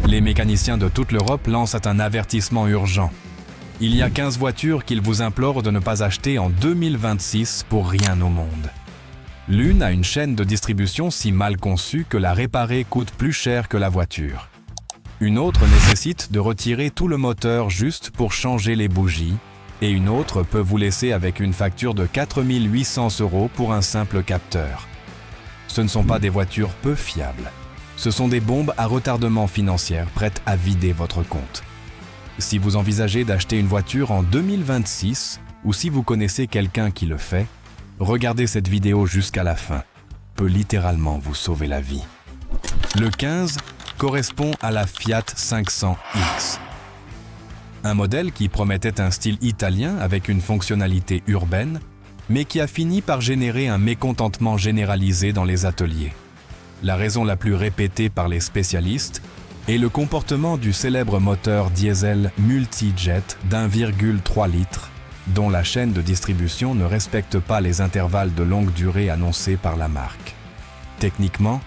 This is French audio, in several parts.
Les mécaniciens de toute l'Europe lancent un avertissement urgent. Il y a 15 voitures qu'ils vous implorent de ne pas acheter en 2026 pour rien au monde. L'une a une chaîne de distribution si mal conçue que la réparer coûte plus cher que la voiture. Une autre nécessite de retirer tout le moteur juste pour changer les bougies, et une autre peut vous laisser avec une facture de 4 800 € pour un simple capteur. Ce ne sont pas des voitures peu fiables. Ce sont des bombes à retardement financier prêtes à vider votre compte. Si vous envisagez d'acheter une voiture en 2026 ou si vous connaissez quelqu'un qui le fait, regardez cette vidéo jusqu'à la fin. Peut littéralement vous sauver la vie. Le 15 correspond à la Fiat 500X. Un modèle qui promettait un style italien avec une fonctionnalité urbaine, mais qui a fini par générer un mécontentement généralisé dans les ateliers. La raison la plus répétée par les spécialistes est le comportement du célèbre moteur diesel multijet d'1,3 litre, dont la chaîne de distribution ne respecte pas les intervalles de longue durée annoncés par la marque. Techniquement,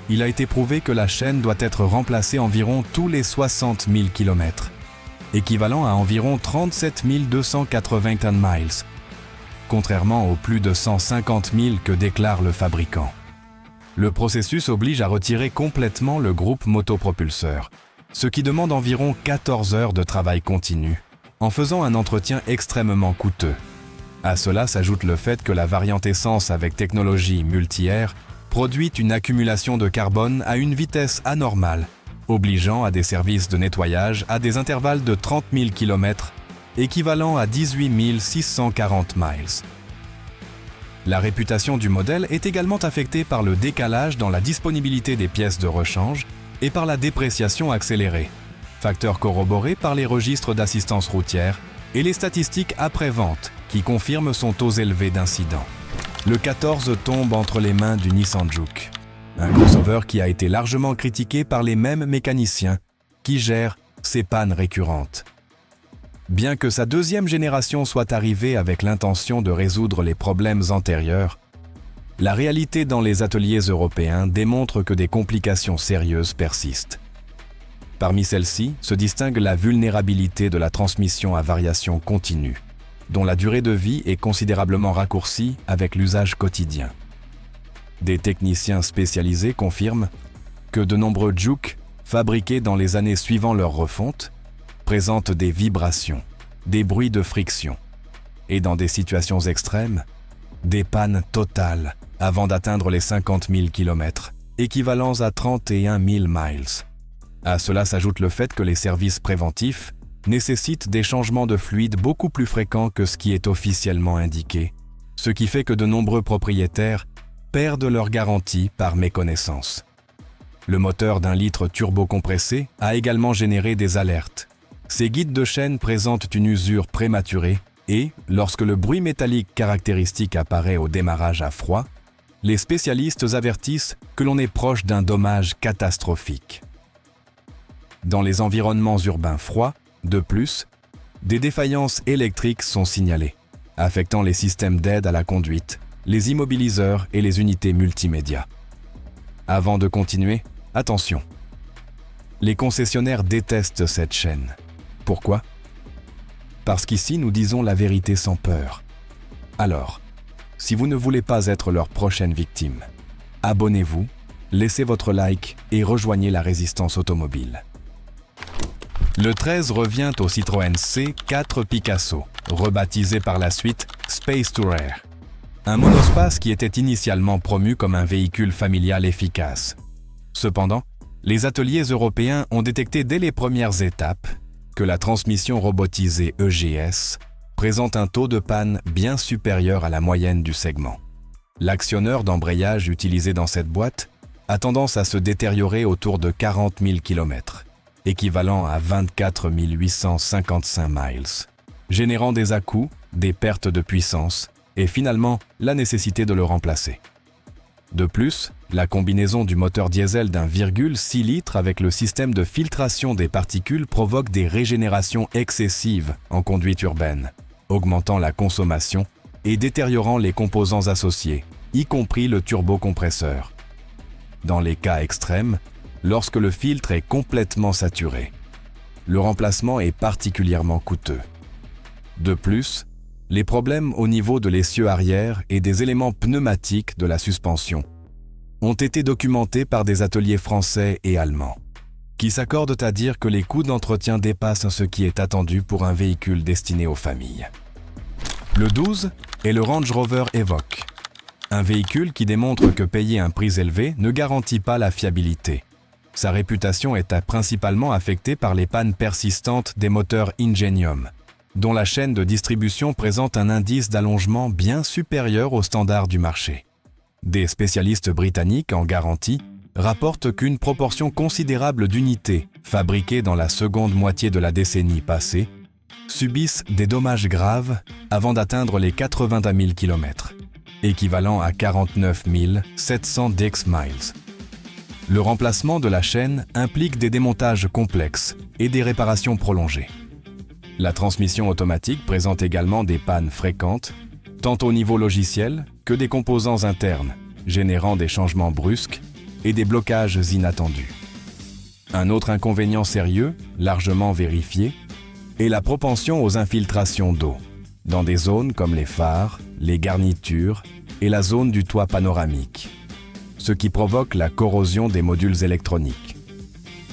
il a été prouvé que la chaîne doit être remplacée environ tous les 60 000 km, équivalent à environ 37 280 miles, contrairement aux plus de 150 000 que déclare le fabricant. Le processus oblige à retirer complètement le groupe motopropulseur, ce qui demande environ 14 heures de travail continu, en faisant un entretien extrêmement coûteux. À cela s'ajoute le fait que la variante essence avec technologie multi-air produit une accumulation de carbone à une vitesse anormale, obligeant à des services de nettoyage à des intervalles de 30 000 km, équivalent à 18 640 miles. La réputation du modèle est également affectée par le décalage dans la disponibilité des pièces de rechange et par la dépréciation accélérée, facteur corroboré par les registres d'assistance routière et les statistiques après-vente qui confirment son taux élevé d'incidents. Le 14 tombe entre les mains du Nissan Juke, un crossover qui a été largement critiqué par les mêmes mécaniciens qui gèrent ces pannes récurrentes. Bien que sa deuxième génération soit arrivée avec l'intention de résoudre les problèmes antérieurs, la réalité dans les ateliers européens démontre que des complications sérieuses persistent. Parmi celles-ci se distingue la vulnérabilité de la transmission à variation continue, dont la durée de vie est considérablement raccourcie avec l'usage quotidien. Des techniciens spécialisés confirment que de nombreux Juke, fabriqués dans les années suivant leur refonte, présentent des vibrations, des bruits de friction et, dans des situations extrêmes, des pannes totales avant d'atteindre les 50 000 km, équivalents à 31 000 miles. À cela s'ajoute le fait que les services préventifs nécessitent des changements de fluide beaucoup plus fréquents que ce qui est officiellement indiqué, ce qui fait que de nombreux propriétaires perdent leur garantie par méconnaissance. Le moteur d'1 litre turbo-compressé a également généré des alertes. Ces guides de chaîne présentent une usure prématurée et, lorsque le bruit métallique caractéristique apparaît au démarrage à froid, les spécialistes avertissent que l'on est proche d'un dommage catastrophique. Dans les environnements urbains froids, de plus, des défaillances électriques sont signalées, affectant les systèmes d'aide à la conduite, les immobiliseurs et les unités multimédia. Avant de continuer, attention. Les concessionnaires détestent cette chaîne. Pourquoi ? Parce qu'ici, nous disons la vérité sans peur. Alors, si vous ne voulez pas être leur prochaine victime, abonnez-vous, laissez votre like et rejoignez la résistance automobile. Le 13 revient au Citroën C4 Picasso, rebaptisé par la suite Space Tourer. Un monospace qui était initialement promu comme un véhicule familial efficace. Cependant, les ateliers européens ont détecté dès les premières étapes que la transmission robotisée EGS présente un taux de panne bien supérieur à la moyenne du segment. L'actionneur d'embrayage utilisé dans cette boîte a tendance à se détériorer autour de 40 000 km, équivalent à 24 855 miles, générant des à-coups, des pertes de puissance et finalement la nécessité de le remplacer. De plus, la combinaison du moteur diesel d'1,6 litre avec le système de filtration des particules provoque des régénérations excessives en conduite urbaine, augmentant la consommation et détériorant les composants associés, y compris le turbocompresseur. Dans les cas extrêmes, lorsque le filtre est complètement saturé. Le remplacement est particulièrement coûteux. De plus, les problèmes au niveau de l'essieu arrière et des éléments pneumatiques de la suspension ont été documentés par des ateliers français et allemands, qui s'accordent à dire que les coûts d'entretien dépassent ce qui est attendu pour un véhicule destiné aux familles. Le 12 est le Range Rover Evoque, un véhicule qui démontre que payer un prix élevé ne garantit pas la fiabilité. Sa réputation est principalement affectée par les pannes persistantes des moteurs Ingenium, dont la chaîne de distribution présente un indice d'allongement bien supérieur aux standards du marché. Des spécialistes britanniques en garantie rapportent qu'une proportion considérable d'unités fabriquées dans la seconde moitié de la décennie passée subissent des dommages graves avant d'atteindre les 80 000 km, équivalent à 49 700 Dexmiles. Le remplacement de la chaîne implique des démontages complexes et des réparations prolongées. La transmission automatique présente également des pannes fréquentes, tant au niveau logiciel que des composants internes, générant des changements brusques et des blocages inattendus. Un autre inconvénient sérieux, largement vérifié, est la propension aux infiltrations d'eau, dans des zones comme les phares, les garnitures et la zone du toit panoramique, ce qui provoque la corrosion des modules électroniques.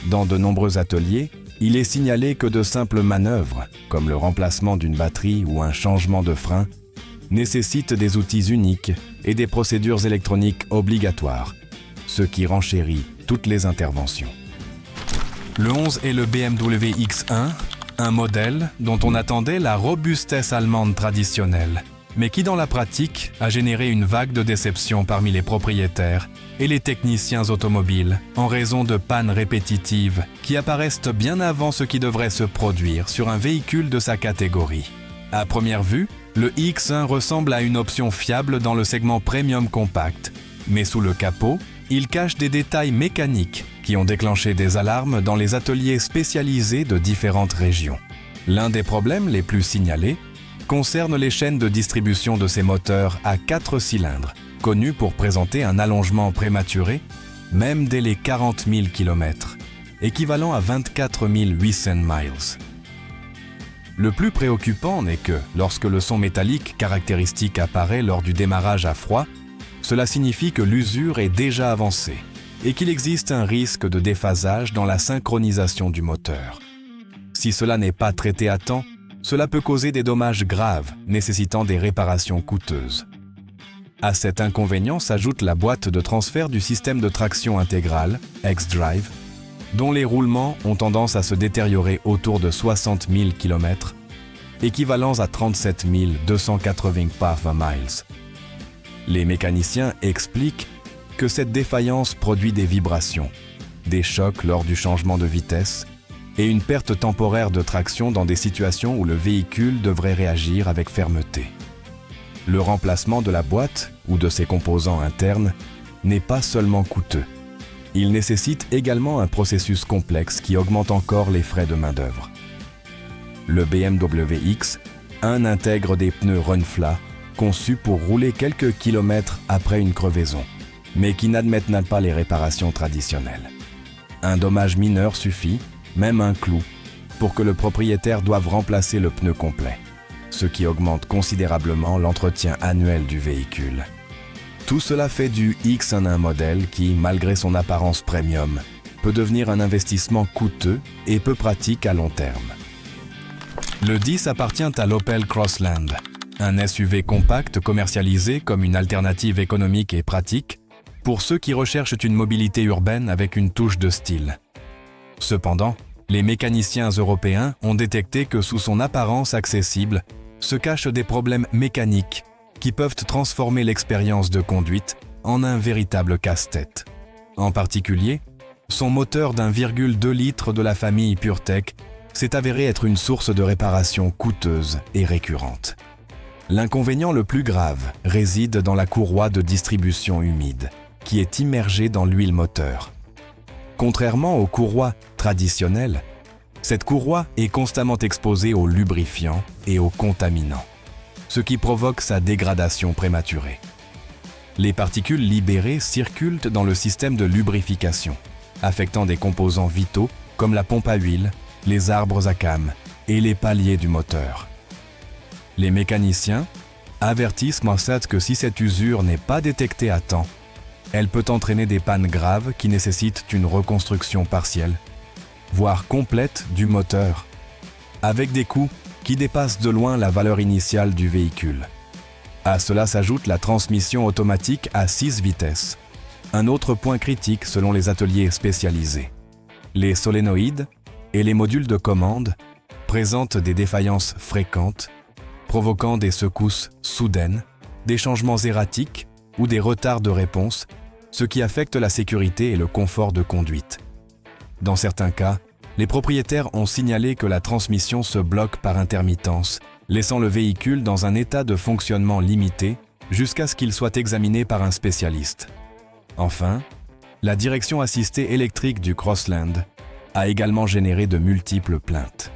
Dans de nombreux ateliers, il est signalé que de simples manœuvres, comme le remplacement d'une batterie ou un changement de frein, nécessitent des outils uniques et des procédures électroniques obligatoires, ce qui renchérit toutes les interventions. Le 11 est le BMW X1, un modèle dont on attendait la robustesse allemande traditionnelle, mais qui dans la pratique a généré une vague de déception parmi les propriétaires et les techniciens automobiles en raison de pannes répétitives qui apparaissent bien avant ce qui devrait se produire sur un véhicule de sa catégorie. À première vue, le X1 ressemble à une option fiable dans le segment premium compact, mais sous le capot, il cache des détails mécaniques qui ont déclenché des alarmes dans les ateliers spécialisés de différentes régions. L'un des problèmes les plus signalés concerne les chaînes de distribution de ces moteurs à 4 cylindres, connus pour présenter un allongement prématuré, même dès les 40 000 km, équivalent à 24 800 miles. Le plus préoccupant n'est que, lorsque le son métallique caractéristique apparaît lors du démarrage à froid, cela signifie que l'usure est déjà avancée et qu'il existe un risque de déphasage dans la synchronisation du moteur. Si cela n'est pas traité à temps, cela peut causer des dommages graves nécessitant des réparations coûteuses. À cet inconvénient s'ajoute la boîte de transfert du système de traction intégrale, xDrive, dont les roulements ont tendance à se détériorer autour de 60 000 km, équivalents à 37 280 miles. Les mécaniciens expliquent que cette défaillance produit des vibrations, des chocs lors du changement de vitesse et une perte temporaire de traction dans des situations où le véhicule devrait réagir avec fermeté. Le remplacement de la boîte ou de ses composants internes n'est pas seulement coûteux. Il nécessite également un processus complexe qui augmente encore les frais de main-d'œuvre. Le BMW X1 intègre des pneus Run-Flat conçus pour rouler quelques kilomètres après une crevaison, mais qui n'admettent pas les réparations traditionnelles. Un dommage mineur suffit, même un clou, pour que le propriétaire doive remplacer le pneu complet, ce qui augmente considérablement l'entretien annuel du véhicule. Tout cela fait du X1 un modèle qui, malgré son apparence premium, peut devenir un investissement coûteux et peu pratique à long terme. Le 10 appartient à l'Opel Crossland, un SUV compact commercialisé comme une alternative économique et pratique pour ceux qui recherchent une mobilité urbaine avec une touche de style. Cependant, les mécaniciens européens ont détecté que sous son apparence accessible se cachent des problèmes mécaniques qui peuvent transformer l'expérience de conduite en un véritable casse-tête. En particulier, son moteur d'1,2 litre de la famille PureTech s'est avéré être une source de réparation coûteuse et récurrente. L'inconvénient le plus grave réside dans la courroie de distribution humide, qui est immergée dans l'huile moteur. Contrairement aux courroies traditionnelles, cette courroie est constamment exposée aux lubrifiants et aux contaminants, ce qui provoque sa dégradation prématurée. Les particules libérées circulent dans le système de lubrification, affectant des composants vitaux comme la pompe à huile, les arbres à cames et les paliers du moteur. Les mécaniciens avertissent Mossad que si cette usure n'est pas détectée à temps, elle peut entraîner des pannes graves qui nécessitent une reconstruction partielle, voire complète du moteur, avec des coûts qui dépassent de loin la valeur initiale du véhicule. À cela s'ajoute la transmission automatique à 6 vitesses, un autre point critique selon les ateliers spécialisés. Les solénoïdes et les modules de commande présentent des défaillances fréquentes, provoquant des secousses soudaines, des changements erratiques ou des retards de réponse, ce qui affecte la sécurité et le confort de conduite. Dans certains cas, les propriétaires ont signalé que la transmission se bloque par intermittence, laissant le véhicule dans un état de fonctionnement limité jusqu'à ce qu'il soit examiné par un spécialiste. Enfin, la direction assistée électrique du Crossland a également généré de multiples plaintes.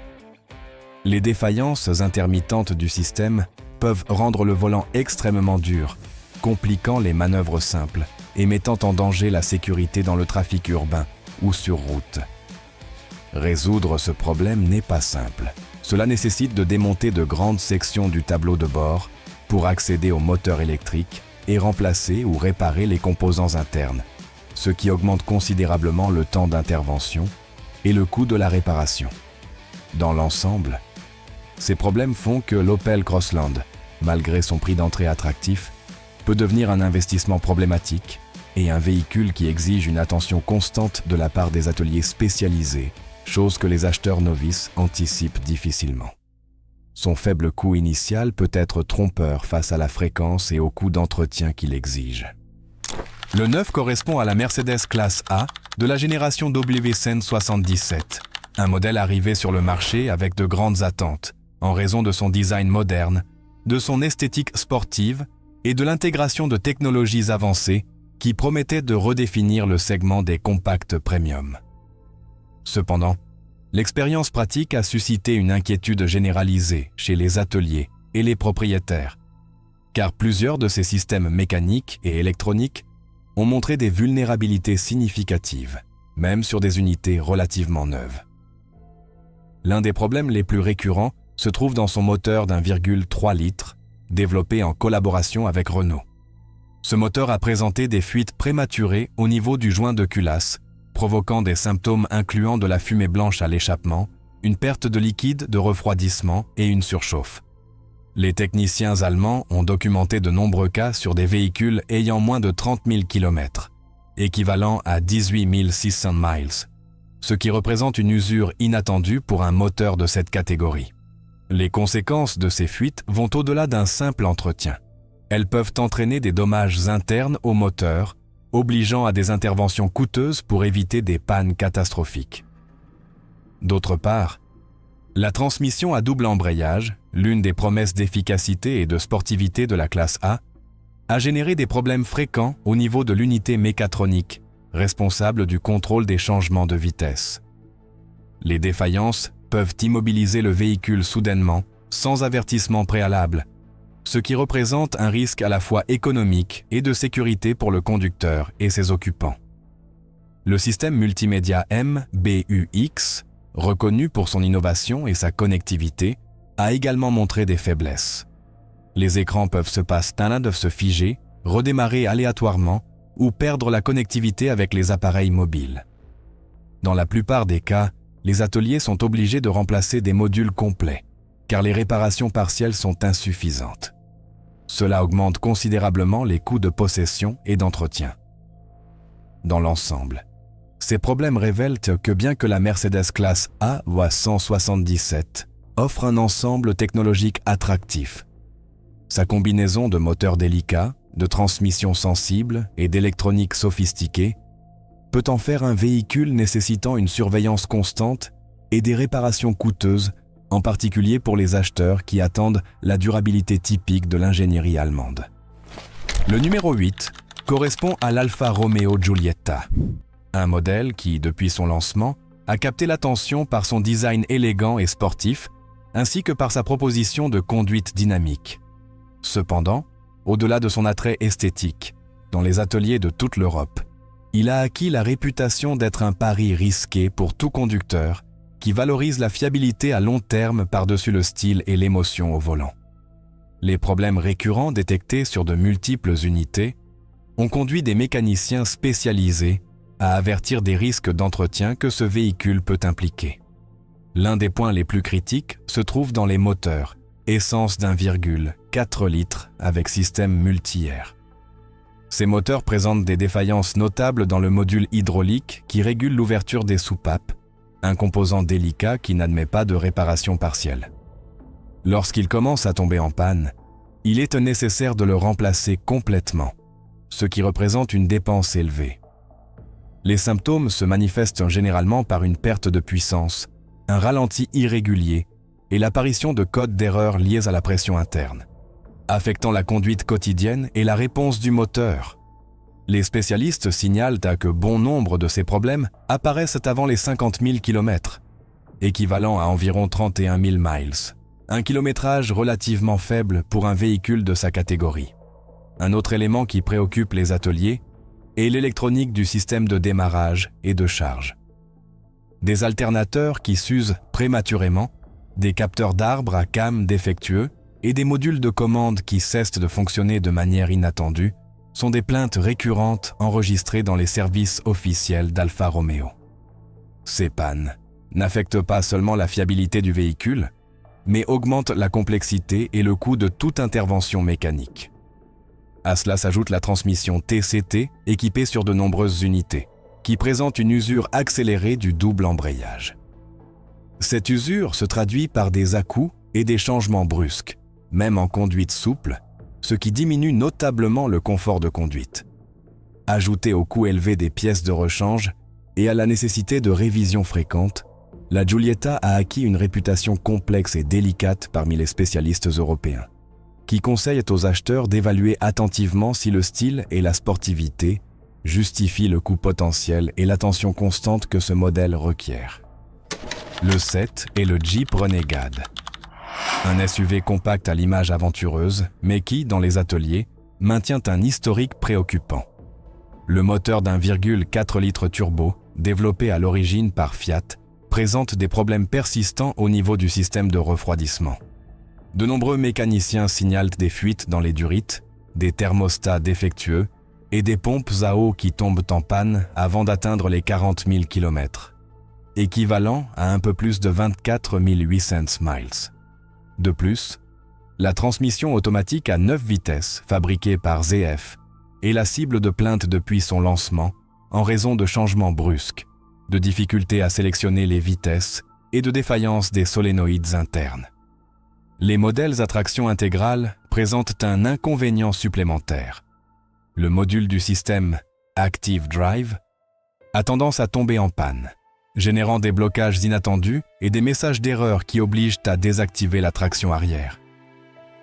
Les défaillances intermittentes du système peuvent rendre le volant extrêmement dur, compliquant les manœuvres simples et mettant en danger la sécurité dans le trafic urbain ou sur route. Résoudre ce problème n'est pas simple. Cela nécessite de démonter de grandes sections du tableau de bord pour accéder au moteur électrique et remplacer ou réparer les composants internes, ce qui augmente considérablement le temps d'intervention et le coût de la réparation. Dans l'ensemble, ces problèmes font que l'Opel Crossland, malgré son prix d'entrée attractif, peut devenir un investissement problématique et un véhicule qui exige une attention constante de la part des ateliers spécialisés, chose que les acheteurs novices anticipent difficilement. Son faible coût initial peut être trompeur face à la fréquence et au coût d'entretien qu'il exige. Le 9 correspond à la Mercedes Classe A de la génération WCN 77, un modèle arrivé sur le marché avec de grandes attentes, en raison de son design moderne, de son esthétique sportive et de l'intégration de technologies avancées qui promettaient de redéfinir le segment des compacts premium. Cependant, l'expérience pratique a suscité une inquiétude généralisée chez les ateliers et les propriétaires, car plusieurs de ces systèmes mécaniques et électroniques ont montré des vulnérabilités significatives, même sur des unités relativement neuves. L'un des problèmes les plus récurrents se trouve dans son moteur d'1,3 litres, développé en collaboration avec Renault. Ce moteur a présenté des fuites prématurées au niveau du joint de culasse, provoquant des symptômes incluant de la fumée blanche à l'échappement, une perte de liquide de refroidissement et une surchauffe. Les techniciens allemands ont documenté de nombreux cas sur des véhicules ayant moins de 30 000 km, équivalent à 18 600 miles, ce qui représente une usure inattendue pour un moteur de cette catégorie. Les conséquences de ces fuites vont au-delà d'un simple entretien. Elles peuvent entraîner des dommages internes au moteur, obligeant à des interventions coûteuses pour éviter des pannes catastrophiques. D'autre part, la transmission à double embrayage, l'une des promesses d'efficacité et de sportivité de la classe A, a généré des problèmes fréquents au niveau de l'unité mécatronique, responsable du contrôle des changements de vitesse. Les défaillances peuvent immobiliser le véhicule soudainement, sans avertissement préalable, ce qui représente un risque à la fois économique et de sécurité pour le conducteur et ses occupants. Le système multimédia MBUX, reconnu pour son innovation et sa connectivité, a également montré des faiblesses. Les écrans peuvent se figer, redémarrer aléatoirement ou perdre la connectivité avec les appareils mobiles. Dans la plupart des cas, les ateliers sont obligés de remplacer des modules complets, car les réparations partielles sont insuffisantes. Cela augmente considérablement les coûts de possession et d'entretien. Dans l'ensemble, ces problèmes révèlent que bien que la Mercedes Classe A voie 177 offre un ensemble technologique attractif, sa combinaison de moteurs délicats, de transmissions sensibles et d'électronique sophistiquée peut en faire un véhicule nécessitant une surveillance constante et des réparations coûteuses, en particulier pour les acheteurs qui attendent la durabilité typique de l'ingénierie allemande. Le numéro 8 correspond à l'Alfa Romeo Giulietta, un modèle qui, depuis son lancement, a capté l'attention par son design élégant et sportif, ainsi que par sa proposition de conduite dynamique. Cependant, au-delà de son attrait esthétique, dans les ateliers de toute l'Europe, Il a acquis la réputation d'être un pari risqué pour tout conducteur qui valorise la fiabilité à long terme par-dessus le style et l'émotion au volant. Les problèmes récurrents détectés sur de multiples unités ont conduit des mécaniciens spécialisés à avertir des risques d'entretien que ce véhicule peut impliquer. L'un des points les plus critiques se trouve dans les moteurs, essence d'1,4 litres avec système multi-air. Ces moteurs présentent des défaillances notables dans le module hydraulique qui régule l'ouverture des soupapes, un composant délicat qui n'admet pas de réparation partielle. Lorsqu'il commence à tomber en panne, il est nécessaire de le remplacer complètement, ce qui représente une dépense élevée. Les symptômes se manifestent généralement par une perte de puissance, un ralenti irrégulier et l'apparition de codes d'erreur liés à la pression interne, affectant la conduite quotidienne et la réponse du moteur. Les spécialistes signalent que bon nombre de ces problèmes apparaissent avant les 50 000 km, équivalent à environ 31 000 miles, un kilométrage relativement faible pour un véhicule de sa catégorie. Un autre élément qui préoccupe les ateliers est l'électronique du système de démarrage et de charge. Des alternateurs qui s'usent prématurément, des capteurs d'arbres à cam défectueux et des modules de commande qui cessent de fonctionner de manière inattendue sont des plaintes récurrentes enregistrées dans les services officiels d'Alfa Romeo. Ces pannes n'affectent pas seulement la fiabilité du véhicule, mais augmentent la complexité et le coût de toute intervention mécanique. À cela s'ajoute la transmission TCT équipée sur de nombreuses unités, qui présente une usure accélérée du double embrayage. Cette usure se traduit par des à-coups et des changements brusques, même en conduite souple, ce qui diminue notablement le confort de conduite. Ajouté au coût élevé des pièces de rechange et à la nécessité de révisions fréquentes, la Giulietta a acquis une réputation complexe et délicate parmi les spécialistes européens, qui conseillent aux acheteurs d'évaluer attentivement si le style et la sportivité justifient le coût potentiel et l'attention constante que ce modèle requiert. Le 7 est le Jeep Renegade. Un SUV compact à l'image aventureuse, mais qui, dans les ateliers, maintient un historique préoccupant. Le moteur d'1,4 litres turbo, développé à l'origine par Fiat, présente des problèmes persistants au niveau du système de refroidissement. De nombreux mécaniciens signalent des fuites dans les durites, des thermostats défectueux et des pompes à eau qui tombent en panne avant d'atteindre les 40 000 km, équivalent à un peu plus de 24 800 miles. De plus, la transmission automatique à 9 vitesses fabriquée par ZF est la cible de plaintes depuis son lancement en raison de changements brusques, de difficultés à sélectionner les vitesses et de défaillances des solénoïdes internes. Les modèles à traction intégrale présentent un inconvénient supplémentaire. Le module du système Active Drive a tendance à tomber en panne, générant des blocages inattendus et des messages d'erreur qui obligent à désactiver la traction arrière.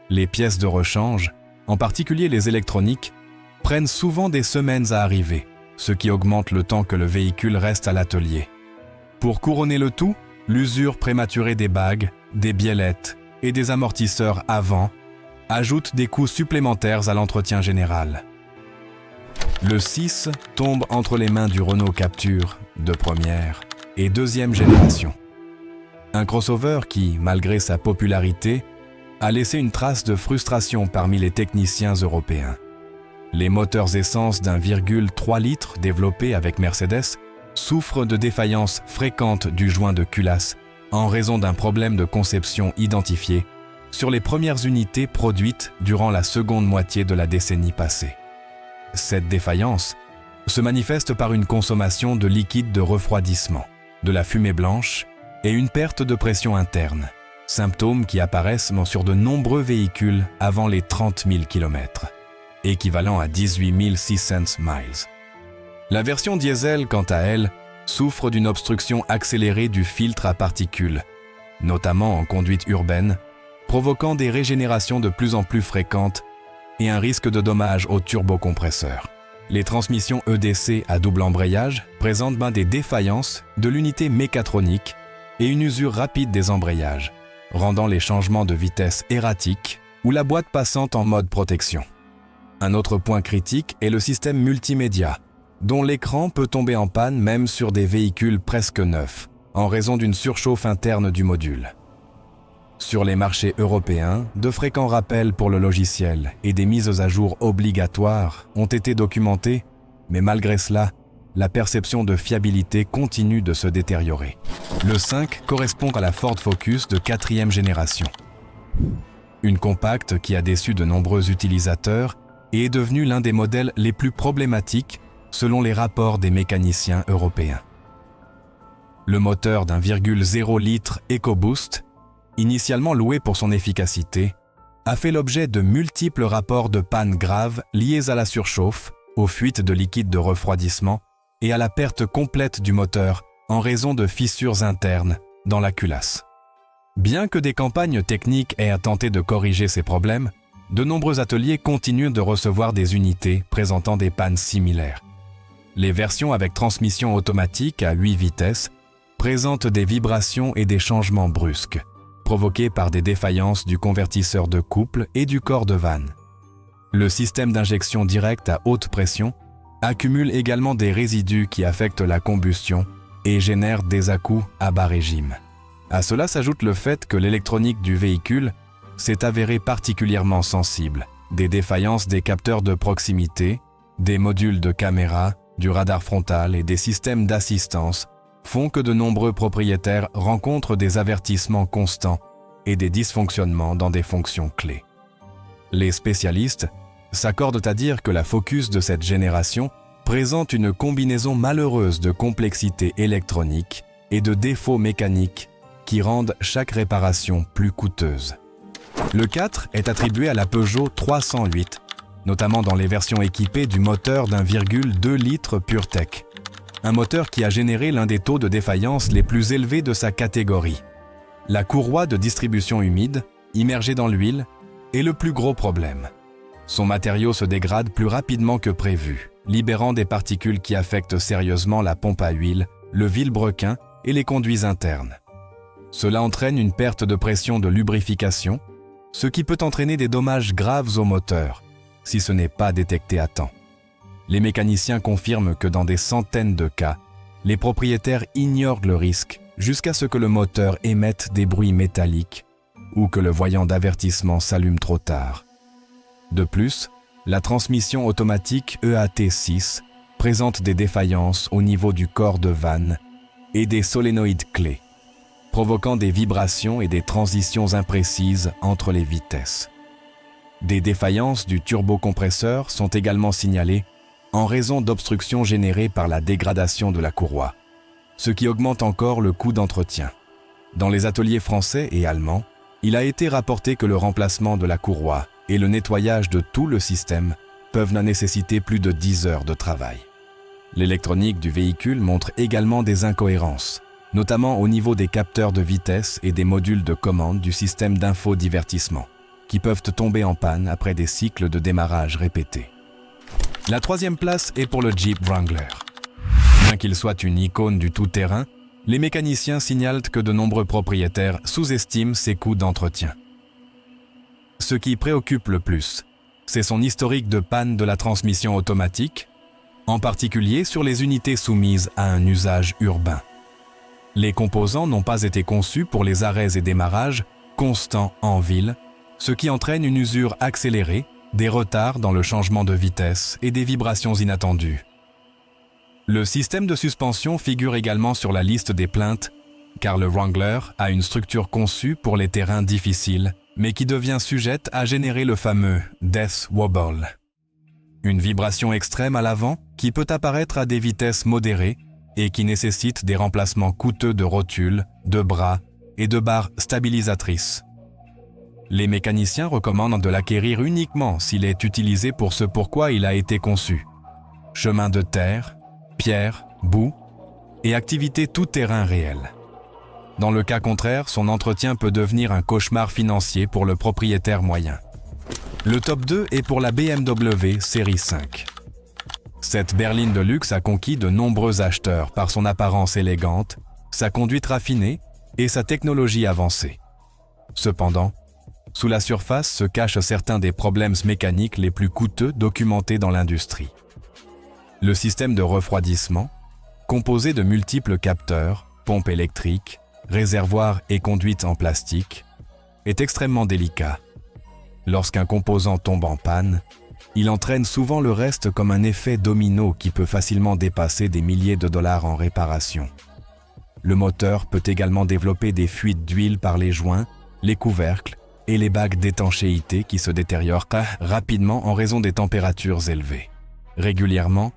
Les pièces de rechange, en particulier les électroniques, prennent souvent des semaines à arriver, ce qui augmente le temps que le véhicule reste à l'atelier. Pour couronner le tout, l'usure prématurée des bagues, des biellettes et des amortisseurs avant ajoute des coûts supplémentaires à l'entretien général. Le 6 tombe entre les mains du Renault Captur de première et deuxième génération. Un crossover qui, malgré sa popularité, a laissé une trace de frustration parmi les techniciens européens. Les moteurs essence d'1,3 litre développés avec Mercedes souffrent de défaillances fréquentes du joint de culasse en raison d'un problème de conception identifié sur les premières unités produites durant la seconde moitié de la décennie passée. Cette défaillance se manifeste par une consommation de liquide de refroidissement, de la fumée blanche et une perte de pression interne, symptômes qui apparaissent sur de nombreux véhicules avant les 30 000 km, équivalent à 18 600 miles. La version diesel, quant à elle, souffre d'une obstruction accélérée du filtre à particules, notamment en conduite urbaine, provoquant des régénérations de plus en plus fréquentes et un risque de dommage au turbocompresseur. Les transmissions EDC à double embrayage présentent des défaillances de l'unité mécatronique et une usure rapide des embrayages, rendant les changements de vitesse erratiques ou la boîte passante en mode protection. Un autre point critique est le système multimédia, dont l'écran peut tomber en panne même sur des véhicules presque neufs, en raison d'une surchauffe interne du module. Sur les marchés européens, de fréquents rappels pour le logiciel et des mises à jour obligatoires ont été documentés, mais malgré cela, la perception de fiabilité continue de se détériorer. Le 5 correspond à la Ford Focus de 4e génération. Une compacte qui a déçu de nombreux utilisateurs et est devenue l'un des modèles les plus problématiques selon les rapports des mécaniciens européens. Le moteur d'1,0 litre EcoBoost, initialement loué pour son efficacité, a fait l'objet de multiples rapports de pannes graves liées à la surchauffe, aux fuites de liquide de refroidissement et à la perte complète du moteur en raison de fissures internes dans la culasse. Bien que des campagnes techniques aient tenté de corriger ces problèmes, de nombreux ateliers continuent de recevoir des unités présentant des pannes similaires. Les versions avec transmission automatique à 8 vitesses présentent des vibrations et des changements brusques, provoqués par des défaillances du convertisseur de couple et du corps de vanne. Le système d'injection directe à haute pression accumule également des résidus qui affectent la combustion et génèrent des à-coups à bas régime. À cela s'ajoute le fait que l'électronique du véhicule s'est avérée particulièrement sensible. Des défaillances des capteurs de proximité, des modules de caméra, du radar frontal et des systèmes d'assistance font que de nombreux propriétaires rencontrent des avertissements constants et des dysfonctionnements dans des fonctions clés. Les spécialistes s'accordent à dire que la Focus de cette génération présente une combinaison malheureuse de complexité électronique et de défauts mécaniques qui rendent chaque réparation plus coûteuse. Le 4 est attribué à la Peugeot 308, notamment dans les versions équipées du moteur d'1,2 litre PureTech, un moteur qui a généré l'un des taux de défaillance les plus élevés de sa catégorie. La courroie de distribution humide, immergée dans l'huile, est le plus gros problème. Son matériau se dégrade plus rapidement que prévu, libérant des particules qui affectent sérieusement la pompe à huile, le vilebrequin et les conduits internes. Cela entraîne une perte de pression de lubrification, ce qui peut entraîner des dommages graves au moteur, si ce n'est pas détecté à temps. Les mécaniciens confirment que dans des centaines de cas, les propriétaires ignorent le risque jusqu'à ce que le moteur émette des bruits métalliques ou que le voyant d'avertissement s'allume trop tard. De plus, la transmission automatique EAT6 présente des défaillances au niveau du corps de vanne et des solénoïdes clés, provoquant des vibrations et des transitions imprécises entre les vitesses. Des défaillances du turbocompresseur sont également signalées en raison d'obstructions générées par la dégradation de la courroie, ce qui augmente encore le coût d'entretien. Dans les ateliers français et allemands, il a été rapporté que le remplacement de la courroie et le nettoyage de tout le système peuvent nécessiter plus de 10 heures de travail. L'électronique du véhicule montre également des incohérences, notamment au niveau des capteurs de vitesse et des modules de commande du système d'infodivertissement, qui peuvent tomber en panne après des cycles de démarrage répétés. La 3e place est pour le Jeep Wrangler. Bien qu'il soit une icône du tout-terrain, les mécaniciens signalent que de nombreux propriétaires sous-estiment ses coûts d'entretien. Ce qui préoccupe le plus, c'est son historique de panne de la transmission automatique, en particulier sur les unités soumises à un usage urbain. Les composants n'ont pas été conçus pour les arrêts et démarrages constants en ville, ce qui entraîne une usure accélérée, des retards dans le changement de vitesse et des vibrations inattendues. Le système de suspension figure également sur la liste des plaintes, car le Wrangler a une structure conçue pour les terrains difficiles, mais qui devient sujette à générer le fameux « death wobble », une vibration extrême à l'avant qui peut apparaître à des vitesses modérées et qui nécessite des remplacements coûteux de rotules, de bras et de barres stabilisatrices. Les mécaniciens recommandent de l'acquérir uniquement s'il est utilisé pour ce pourquoi il a été conçu. Chemin de terre, pierre, boue et activité tout-terrain réelle. Dans le cas contraire, son entretien peut devenir un cauchemar financier pour le propriétaire moyen. Le top 2 est pour la BMW série 5. Cette berline de luxe a conquis de nombreux acheteurs par son apparence élégante, sa conduite raffinée et sa technologie avancée. Cependant, sous la surface se cachent certains des problèmes mécaniques les plus coûteux documentés dans l'industrie. Le système de refroidissement, composé de multiples capteurs, pompes électriques, réservoirs et conduites en plastique, est extrêmement délicat. Lorsqu'un composant tombe en panne, il entraîne souvent le reste comme un effet domino qui peut facilement dépasser des milliers de dollars en réparation. Le moteur peut également développer des fuites d'huile par les joints, les couvercles et les bagues d'étanchéité qui se détériorent rapidement en raison des températures élevées. Régulièrement,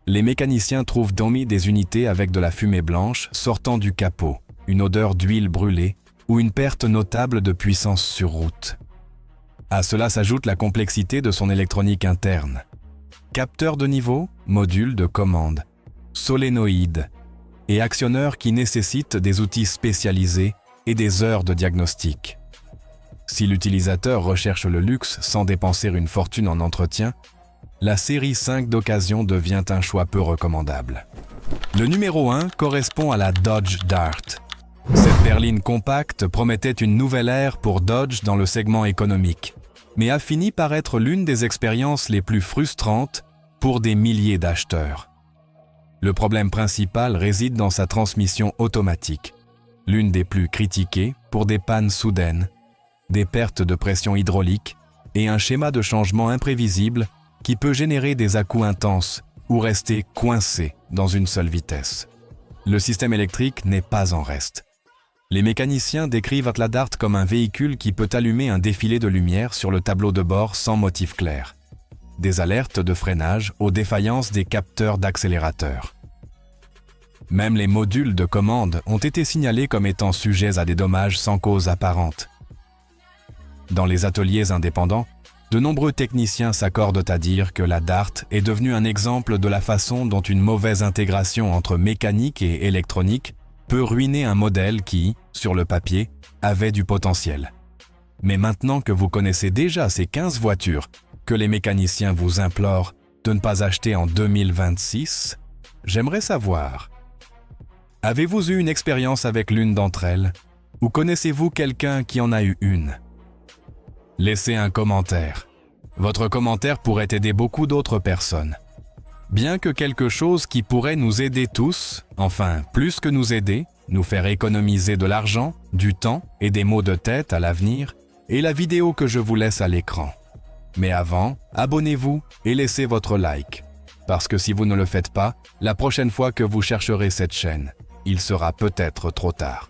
les mécaniciens trouvent dormi des unités avec de la fumée blanche sortant du capot, une odeur d'huile brûlée ou une perte notable de puissance sur route. À cela s'ajoute la complexité de son électronique interne. Capteurs de niveau, modules de commande, solénoïdes et actionneurs qui nécessitent des outils spécialisés et des heures de diagnostic. Si l'utilisateur recherche le luxe sans dépenser une fortune en entretien, la série 5 d'occasion devient un choix peu recommandable. Le numéro 1 correspond à la Dodge Dart. Cette berline compacte promettait une nouvelle ère pour Dodge dans le segment économique, mais a fini par être l'une des expériences les plus frustrantes pour des milliers d'acheteurs. Le problème principal réside dans sa transmission automatique, l'une des plus critiquées pour des pannes soudaines, des pertes de pression hydraulique et un schéma de changement imprévisible qui peut générer des à-coups intenses ou rester coincé dans une seule vitesse. Le système électrique n'est pas en reste. Les mécaniciens décrivent la Dart comme un véhicule qui peut allumer un défilé de lumière sur le tableau de bord sans motif clair. Des alertes de freinage aux défaillances des capteurs d'accélérateur. Même les modules de commande ont été signalés comme étant sujets à des dommages sans cause apparente. Dans les ateliers indépendants, de nombreux techniciens s'accordent à dire que la Dart est devenue un exemple de la façon dont une mauvaise intégration entre mécanique et électronique peut ruiner un modèle qui, sur le papier, avait du potentiel. Mais maintenant que vous connaissez déjà ces 15 voitures que les mécaniciens vous implorent de ne pas acheter en 2026, j'aimerais savoir, avez-vous eu une expérience avec l'une d'entre elles ou connaissez-vous quelqu'un qui en a eu une? Laissez un commentaire. Votre commentaire pourrait aider beaucoup d'autres personnes. Bien que quelque chose qui pourrait nous aider tous, enfin plus que nous aider, nous faire économiser de l'argent, du temps et des maux de tête à l'avenir, est la vidéo que je vous laisse à l'écran. Mais avant, abonnez-vous et laissez votre like. Parce que si vous ne le faites pas, la prochaine fois que vous chercherez cette chaîne, il sera peut-être trop tard.